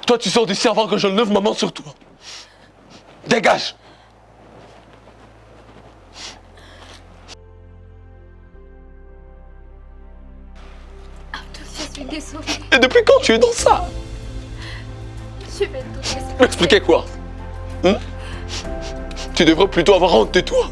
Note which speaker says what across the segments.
Speaker 1: Toi, tu sors d'ici avant que je lève ma main sur toi. Dégage!
Speaker 2: Abdou, je suis désolée.
Speaker 1: Et depuis quand tu es dans ça?
Speaker 2: Je vais tout expliquer.
Speaker 1: M'expliquer quoi? Tu devrais plutôt avoir honte de toi.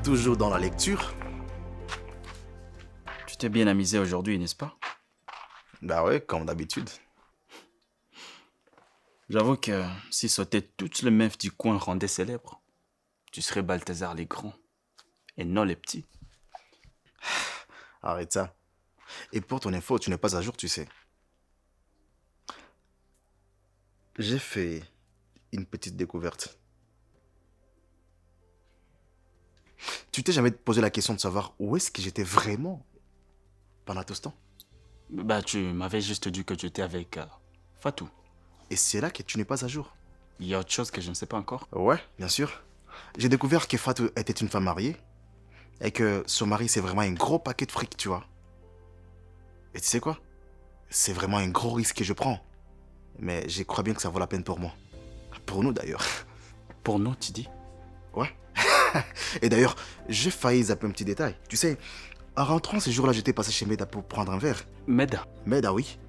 Speaker 3: Toujours dans la lecture?
Speaker 4: Tu t'es bien amusé aujourd'hui, n'est-ce pas?
Speaker 3: Bah ouais, comme d'habitude.
Speaker 4: J'avoue que si sauter toutes les meufs du coin rendait célèbre, tu serais Balthazar les grands et non les petits.
Speaker 3: Arrête ça. Et pour ton info, tu n'es pas à jour, tu sais. J'ai fait une petite découverte. Tu t'es jamais posé la question de savoir où est-ce que j'étais vraiment pendant tout ce temps?
Speaker 4: Bah, tu m'avais juste dit que tu étais avec Fatou.
Speaker 3: Et c'est là que tu n'es pas à jour.
Speaker 4: Il y a autre chose que je ne sais pas encore.
Speaker 3: Ouais, bien sûr. J'ai découvert que Fatou était une femme mariée et que son mari, c'est vraiment un gros paquet de fric, tu vois. Et tu sais quoi? C'est vraiment un gros risque que je prends. Mais je crois bien que ça vaut la peine pour moi. Pour nous, d'ailleurs.
Speaker 4: Pour nous, tu dis?
Speaker 3: Ouais. Et d'ailleurs, j'ai failli zapper un petit détail. Tu sais, en rentrant ce jour-là, j'étais passé chez Meda pour prendre un verre.
Speaker 4: Meda.
Speaker 3: Meda, oui.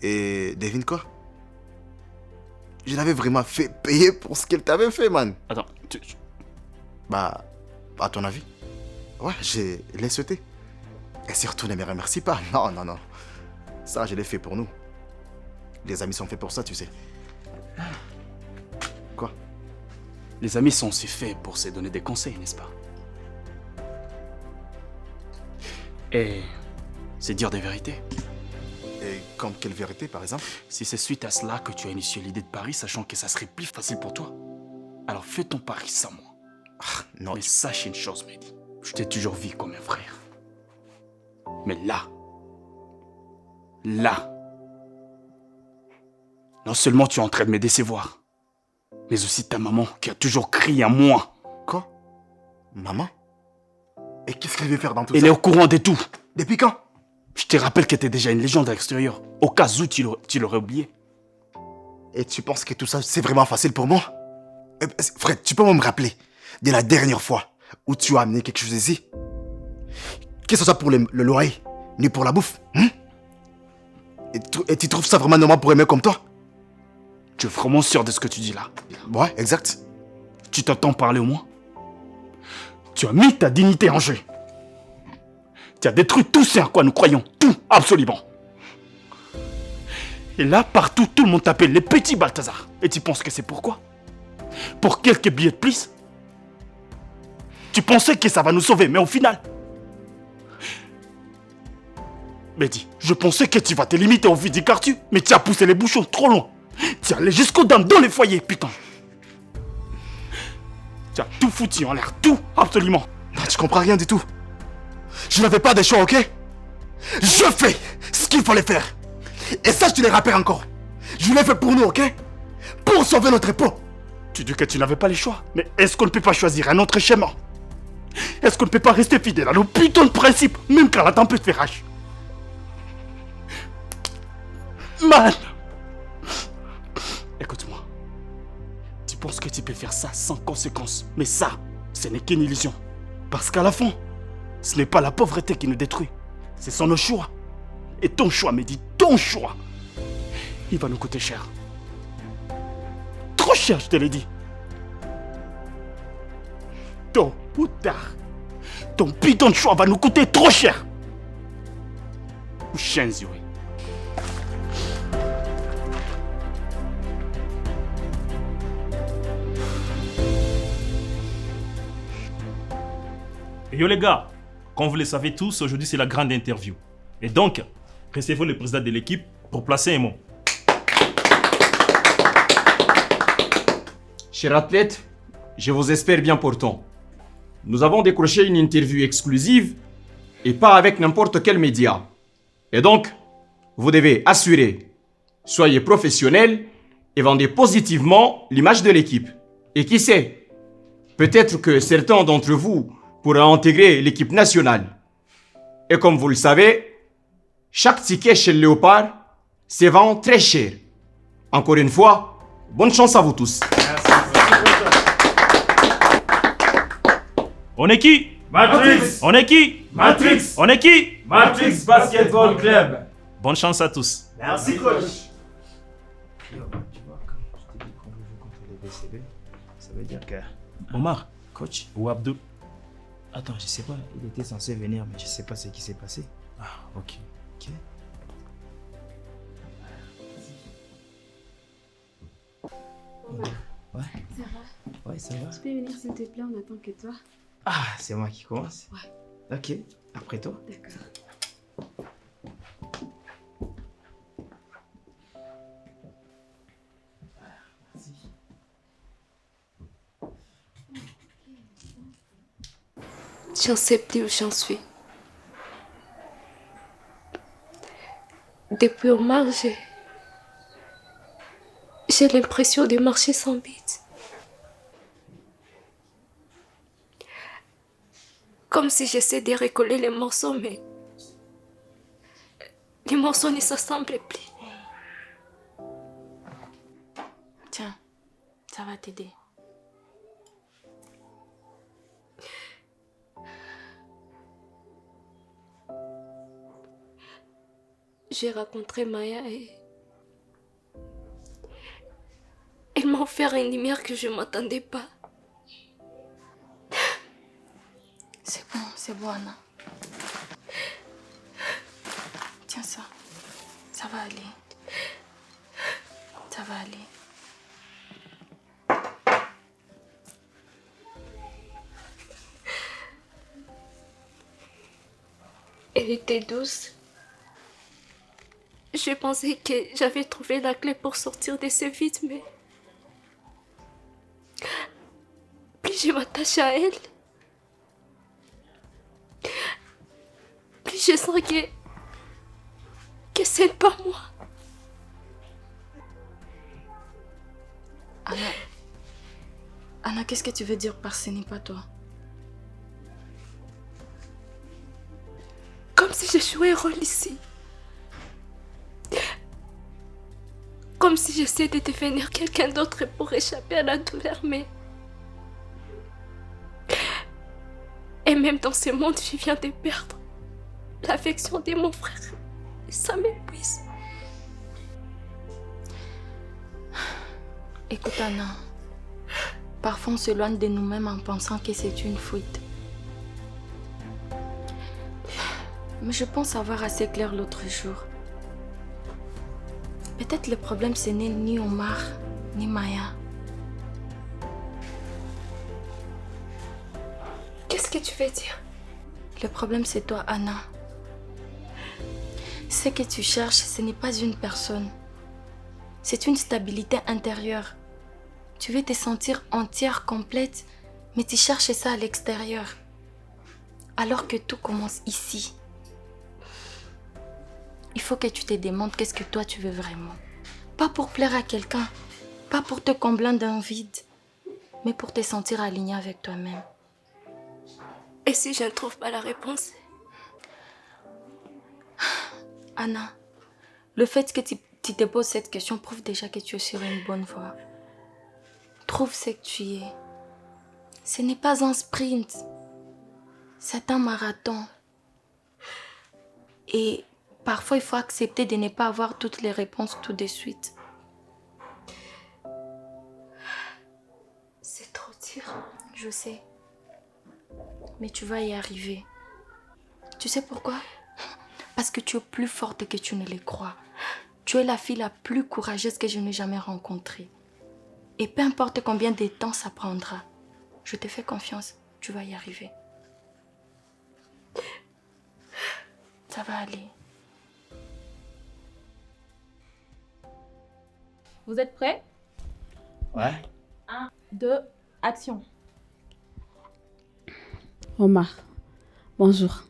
Speaker 3: Et devine quoi? Je l'avais vraiment fait payer pour ce qu'elle t'avait fait, man.
Speaker 4: Attends,
Speaker 3: Bah, à ton avis? Ouais, je l'ai souhaité. Et surtout, ne me remercie pas. Non, non, non. Ça, je l'ai fait pour nous. Les amis sont faits pour ça, tu sais. Quoi?
Speaker 4: Les amis sont aussi faits pour se donner des conseils, n'est-ce pas? Et c'est dire des vérités.
Speaker 3: Et comme quelle vérité, par exemple?
Speaker 4: Si c'est suite à cela que tu as initié l'idée de Paris, sachant que ça serait plus facile pour toi, alors fais ton pari sans moi.
Speaker 3: Non,
Speaker 4: Mais sache une chose, Mehdi. Je t'ai toujours vu comme un frère. Mais là, non seulement tu es en train de me décevoir, mais aussi ta maman qui a toujours crié à moi.
Speaker 3: Quoi? Maman? Et qu'est-ce qu'elle veut faire dans tout
Speaker 4: Elle
Speaker 3: ça?
Speaker 4: est au courant de tout.
Speaker 3: Depuis quand?
Speaker 4: Je te rappelle que tu es déjà une légende à l'extérieur, au cas où tu l'aurais oublié.
Speaker 3: Et tu penses que tout ça, c'est vraiment facile pour moi? Fred, tu peux me rappeler de la dernière fois où tu as amené quelque chose ici? Que ce soit pour le loyer, ni pour la bouffe, hein? Et tu trouves ça vraiment normal pour aimer comme toi?
Speaker 4: Tu es vraiment sûr de ce que tu dis là?
Speaker 3: Ouais, exact.
Speaker 4: Tu t'entends parler au moins? Tu as mis ta dignité en jeu. Tu as détruit tout ce à quoi nous croyons. Tout, absolument. Et là, partout, tout le monde t'appelle les petits Balthazar. Et tu penses que c'est pourquoi? Pour quelques billets de plus? Tu pensais que ça va nous sauver, mais au final... Mehdi, je pensais que tu vas te limiter au vide du quartier, mais tu as poussé les bouchons trop loin. Tu es allé jusqu'aux dames dans les foyers, putain. Tu as tout foutu en l'air, tout, absolument.
Speaker 3: Non, tu comprends rien du tout. Je n'avais pas de choix, ok? Je fais ce qu'il fallait faire. Et ça, je te le rappelle encore. Je l'ai fait pour nous, ok? Pour sauver notre peau.
Speaker 4: Tu dis que tu n'avais pas les choix, mais est-ce qu'on ne peut pas choisir un autre schéma? Est-ce qu'on ne peut pas rester fidèle à nos putains de principes, même quand la tempête fait rage? Man! Écoute-moi. Tu penses que tu peux faire ça sans conséquence, mais ça, ce n'est qu'une illusion. Parce qu'à la fin, ce n'est pas la pauvreté qui nous détruit, ce sont nos choix. Et ton choix, Mehdi, ton choix, il va nous coûter cher. Trop cher, je te l'ai dit. Tôt ou tard, ton putain de choix va nous coûter trop cher. Ou Shenzi, oui.
Speaker 5: Et yo les gars, comme vous le savez tous, aujourd'hui c'est la grande interview. Et donc, recevez le président de l'équipe pour placer un mot.
Speaker 6: Chers athlètes, je vous espère bien portant. nous avons décroché une interview exclusive et pas avec n'importe quel média. Et donc, vous devez assurer, soyez professionnels et vendez positivement l'image de l'équipe. Et qui sait, peut-être que certains d'entre vous pourront intégrer l'équipe nationale. Et comme vous le savez, chaque ticket chez Léopard se vend très cher. Encore une fois, bonne chance à vous tous.
Speaker 5: On est qui?
Speaker 7: Matrix!
Speaker 5: On est qui?
Speaker 7: Matrix!
Speaker 5: On est qui?
Speaker 7: Matrix Basketball Club!
Speaker 5: Bonne chance à tous.
Speaker 7: Merci, coach!
Speaker 8: Tu vois, quand je te dis qu'on veut jouer contre les BCB, ça veut dire que...
Speaker 5: Omar
Speaker 8: Coach,
Speaker 5: ou Abdou?
Speaker 8: attends, je sais pas, il était censé venir, mais je sais pas ce qui s'est passé.
Speaker 5: Ah, ok.
Speaker 8: Ok. Ouais,
Speaker 2: Ça va?
Speaker 8: ouais, ça va.
Speaker 2: Tu peux venir s'il te plaît, on attend que toi.
Speaker 8: Ah, c'est moi qui commence?
Speaker 2: Ouais.
Speaker 8: Ok, après toi.
Speaker 2: D'accord.
Speaker 9: J'en sais plus où j'en suis. Depuis Omar, j'ai l'impression de marcher sans but. Comme si j'essaie de recoller les morceaux, mais les morceaux ne s'assemblent plus.
Speaker 10: Tiens, ça va t'aider.
Speaker 9: J'ai rencontré Maya et elle m'a offert une lumière que je ne m'attendais pas.
Speaker 10: C'est bon, Anna. Tiens ça. Ça va aller. Ça va aller.
Speaker 9: Elle était douce. Je pensais que j'avais trouvé la clé pour sortir de ce vide, mais plus je m'attache à elle, plus je sens que ce n'est pas moi.
Speaker 10: Anna, qu'est-ce que tu veux dire par ce n'est pas toi?
Speaker 9: Comme si je jouais un rôle ici. Comme si j'essayais de devenir quelqu'un d'autre pour échapper à la douleur, mais... Et même dans ce monde, je viens de perdre l'affection de mon frère. Ça m'épuise.
Speaker 10: Écoute, Anna. Parfois, on s'éloigne de nous-mêmes en pensant que c'est une fuite. Mais je pense avoir assez clair l'autre jour. Peut-être le problème, ce n'est ni Omar, ni Maya.
Speaker 9: Qu'est-ce que tu veux dire?
Speaker 10: Le problème, c'est toi, Anna. Ce que tu cherches, ce n'est pas une personne. C'est une stabilité intérieure. Tu veux te sentir entière, complète, mais tu cherches ça à l'extérieur. Alors que tout commence ici. Il faut que tu te demandes qu'est-ce que toi tu veux vraiment. Pas pour plaire à quelqu'un, pas pour te combler d'un vide, mais pour te sentir aligné avec toi-même.
Speaker 9: Et si je ne trouve pas la réponse?
Speaker 10: Anna, le fait que tu te poses cette question prouve déjà que tu es sur une bonne voie. Trouve ce que tu es. Ce n'est pas un sprint, c'est un marathon. Et parfois, il faut accepter de ne pas avoir toutes les réponses tout de suite.
Speaker 9: C'est trop dur.
Speaker 10: Je sais. Mais tu vas y arriver. Tu sais pourquoi? Parce que tu es plus forte que tu ne le crois. Tu es la fille la plus courageuse que je n'ai jamais rencontrée. Et peu importe combien de temps ça prendra, je te fais confiance, tu vas y arriver. Ça va aller.
Speaker 11: Vous êtes prêts?
Speaker 8: Ouais.
Speaker 11: 1, 2, action.
Speaker 2: Omar, bonjour.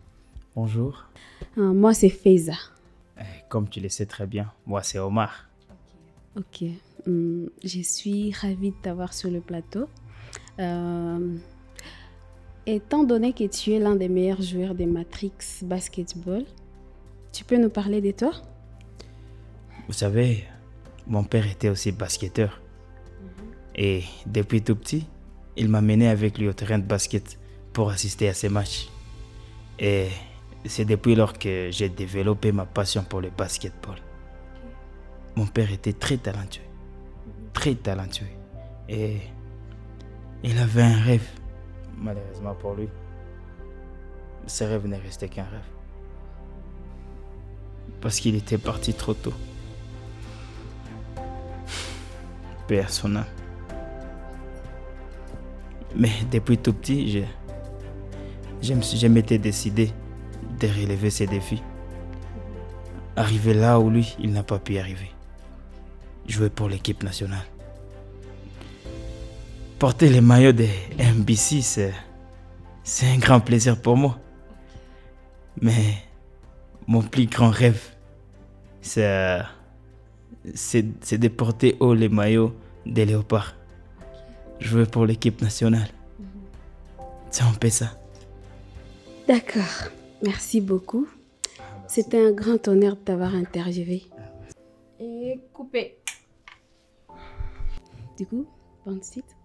Speaker 8: Bonjour.
Speaker 2: Moi, c'est Faiza.
Speaker 8: Comme tu le sais très bien, moi c'est Omar.
Speaker 2: Ok. Je suis ravie de t'avoir sur le plateau. Étant donné que tu es l'un des meilleurs joueurs de Matrix Basketball, tu peux nous parler de toi?
Speaker 8: Vous savez, mon père était aussi basketteur. Et depuis tout petit, il m'a mené avec lui au terrain de basket pour assister à ses matchs. Et c'est depuis lors que j'ai développé ma passion pour le basketball. Mon père était très talentueux. Très talentueux. Et il avait un rêve. Malheureusement pour lui, ce rêve n'est resté qu'un rêve. Parce qu'il était parti trop tôt. Paix à son âme. Mais depuis tout petit, je m'étais décidé de relever ces défis. Arriver là où lui, il n'a pas pu arriver. Jouer pour l'équipe nationale. Porter les maillots de MBC, c'est un grand plaisir pour moi. Mais mon plus grand rêve, c'est de porter haut les maillots des léopards. Jouer pour l'équipe nationale. C'est un peu ça.
Speaker 2: D'accord. Merci beaucoup. C'était un grand honneur de t'avoir interviewé. Et coupé. Du coup, bonne suite.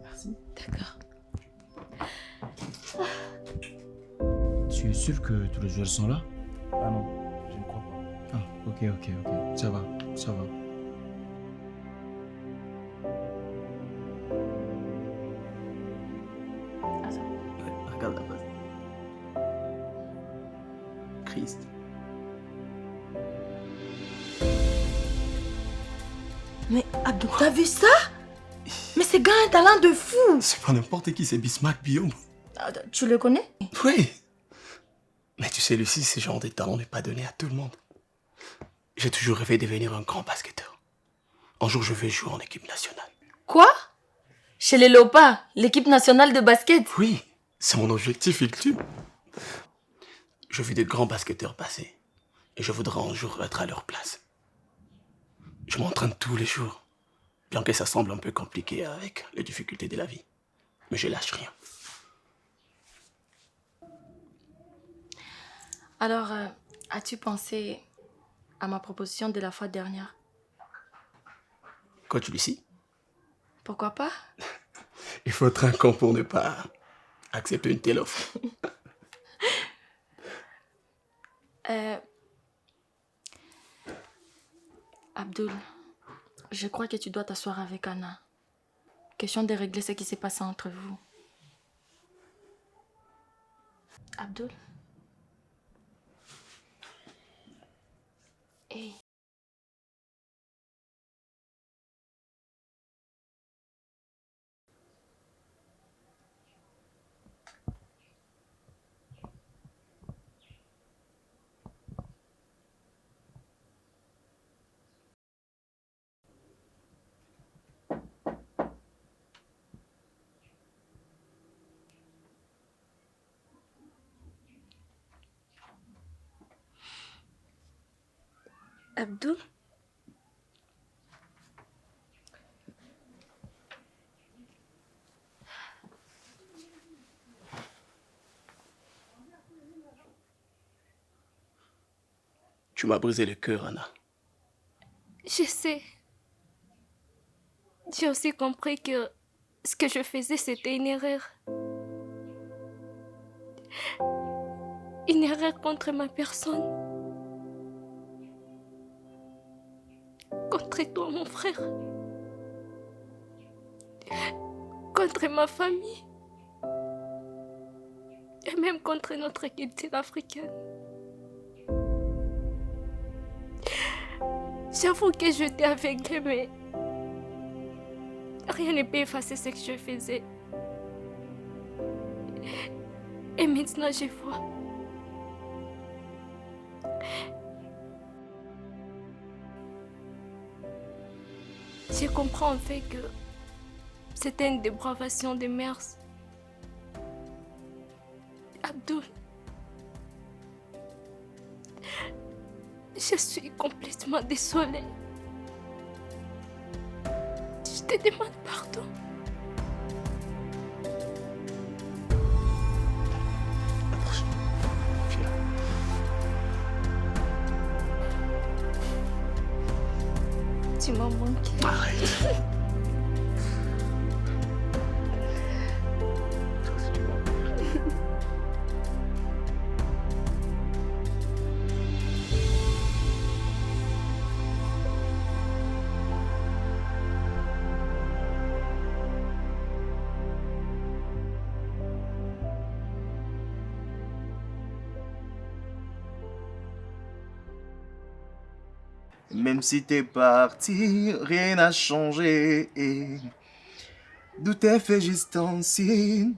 Speaker 8: Merci.
Speaker 2: D'accord.
Speaker 11: Tu es sûr que tous les joueurs sont là?
Speaker 8: Ah non, je ne crois pas.
Speaker 11: Ah, ok. Ça va.
Speaker 4: Regarde la base. Christ.
Speaker 10: Mais Abdou, t'as vu ça? Mais ce gars a un talent de fou.
Speaker 1: C'est pas n'importe qui, c'est Bismarck Biome.
Speaker 10: Tu le connais?
Speaker 1: Oui. Mais tu sais, Lucie, ce genre de talent n'est pas donné à tout le monde. J'ai toujours rêvé de devenir un grand basketteur. Un jour, je vais jouer en équipe nationale.
Speaker 10: Quoi? Chez les Léopards, l'équipe nationale de basket?
Speaker 1: Oui, c'est mon objectif ultime. Je vis de grands basketteurs passer. Et je voudrais un jour être à leur place. Je m'entraîne tous les jours. Bien que ça semble un peu compliqué avec les difficultés de la vie. Mais je lâche rien.
Speaker 10: Alors, as-tu pensé à ma proposition de la fois dernière?
Speaker 1: Coach Lucie,
Speaker 10: Pourquoi pas?
Speaker 1: il faut être un con pour ne pas accepter une telle offre.
Speaker 10: Abdul, je crois que tu dois t'asseoir avec Anna. Question de régler ce qui s'est passé entre vous. Abdul? Hey. Abdul?
Speaker 1: Tu m'as brisé le cœur, Anna.
Speaker 9: Je sais. J'ai aussi compris que ce que je faisais, c'était une erreur. Une erreur contre ma personne. Contre toi, mon frère. Contre ma famille. Et même contre notre culture africaine. J'avoue que j'étais aveuglée, mais rien ne peut effacer ce que je faisais. Et maintenant, je vois. Je comprends en fait que c'était une dépravation des mœurs. Abdul. Je suis complètement désolée. Je te demande pardon. Tu m'as manqué.
Speaker 1: Arrête.
Speaker 3: Même si t'es parti, rien n'a changé. D'où t'es fait juste un signe.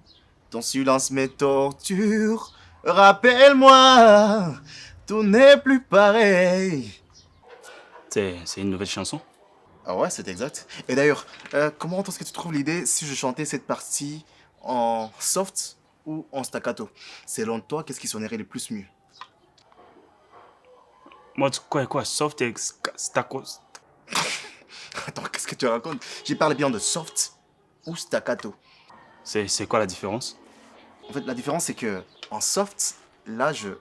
Speaker 3: Ton silence me torture. Rappelle-moi, tout n'est plus pareil.
Speaker 5: C'est une nouvelle chanson?
Speaker 3: Ah ouais, c'est exact. Et d'ailleurs, comment est-ce que tu trouves l'idée si je chantais cette partie en soft ou en staccato? Selon toi, qu'est-ce qui sonnerait le plus mieux?
Speaker 5: Moi, quoi, soft et staccato.
Speaker 3: Attends, qu'est-ce que tu racontes? J'ai parlé bien de soft ou staccato.
Speaker 5: C'est quoi la différence?
Speaker 3: En fait, la différence, c'est que en soft, là, je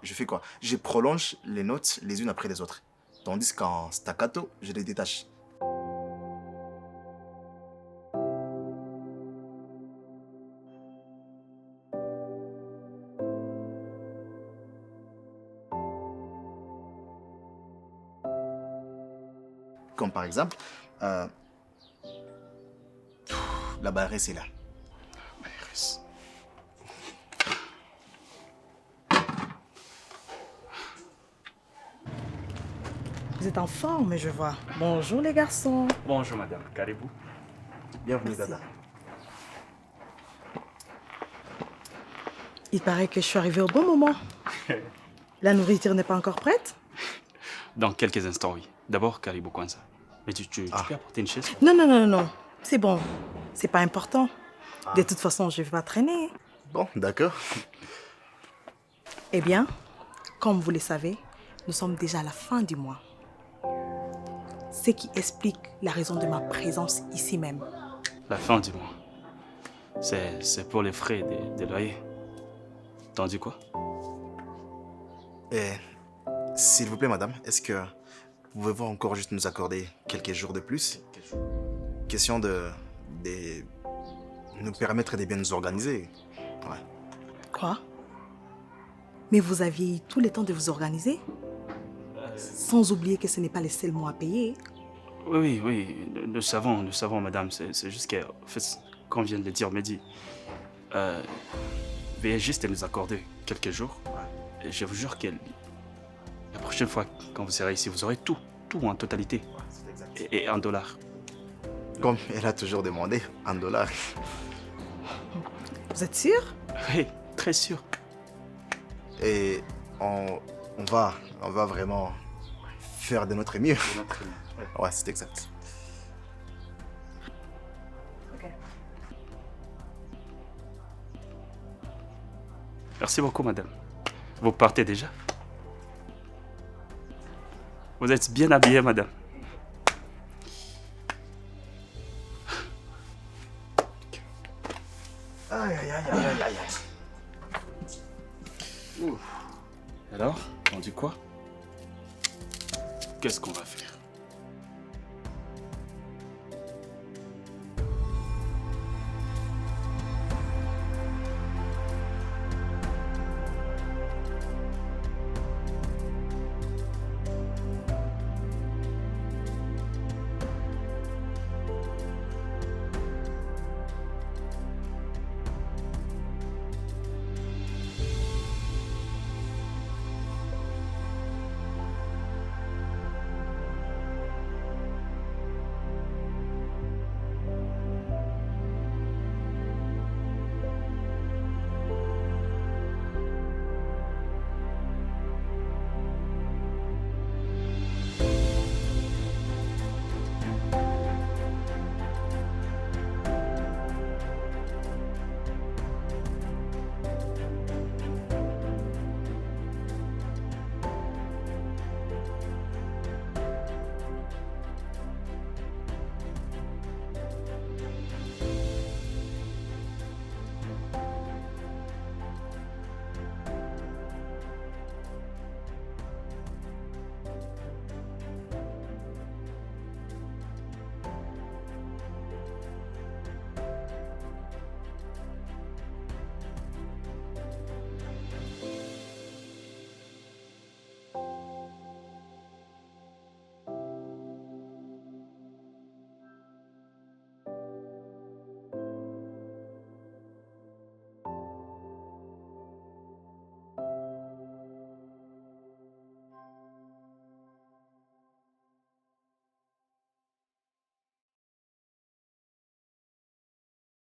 Speaker 3: fais quoi? Je prolonge les notes les unes après les autres. Tandis qu'en staccato, je les détache. Comme par exemple, la barre c'est là.
Speaker 12: Vous êtes en forme, je vois. Bonjour les garçons.
Speaker 5: Bonjour madame, carrez-vous.
Speaker 3: Bienvenue Dada.
Speaker 12: Il paraît que je suis arrivée au bon moment. La nourriture n'est pas encore prête?
Speaker 5: Dans quelques instants, oui. D'abord, Karibu Kwanza. Mais tu peux apporter une chaise?
Speaker 12: Non. C'est bon. C'est pas important. De toute façon, je vais pas traîner.
Speaker 3: Bon, d'accord.
Speaker 12: Eh bien, comme vous le savez, nous sommes déjà à la fin du mois. Ce qui explique la raison de ma présence ici même.
Speaker 5: La fin du mois. C'est pour les frais des loyers. T'en dis quoi?
Speaker 3: S'il vous plaît, madame, est-ce que pouvez-vous encore juste nous accorder quelques jours de plus? Question de nous permettre de bien nous organiser. Ouais.
Speaker 12: Quoi? Mais vous aviez tout le temps de vous organiser? Sans oublier que ce n'est pas les seuls mois à payer.
Speaker 5: Oui, nous savons, madame. C'est juste que, en fait, comme vient de le dire Mehdi, veuillez juste nous accorder quelques jours. Et je vous jure que la prochaine fois, quand vous serez ici, vous aurez tout en totalité. Et en dollars.
Speaker 3: Comme elle a toujours demandé, en dollars.
Speaker 12: Vous êtes sûr?
Speaker 5: Oui, très sûr.
Speaker 3: Et on va vraiment faire de notre mieux. Ouais, c'est exact.
Speaker 5: Merci beaucoup, madame. Vous partez déjà? Vous êtes bien habillée, madame.
Speaker 3: Aïe.
Speaker 5: Alors, on dit quoi? Qu'est-ce qu'on va faire?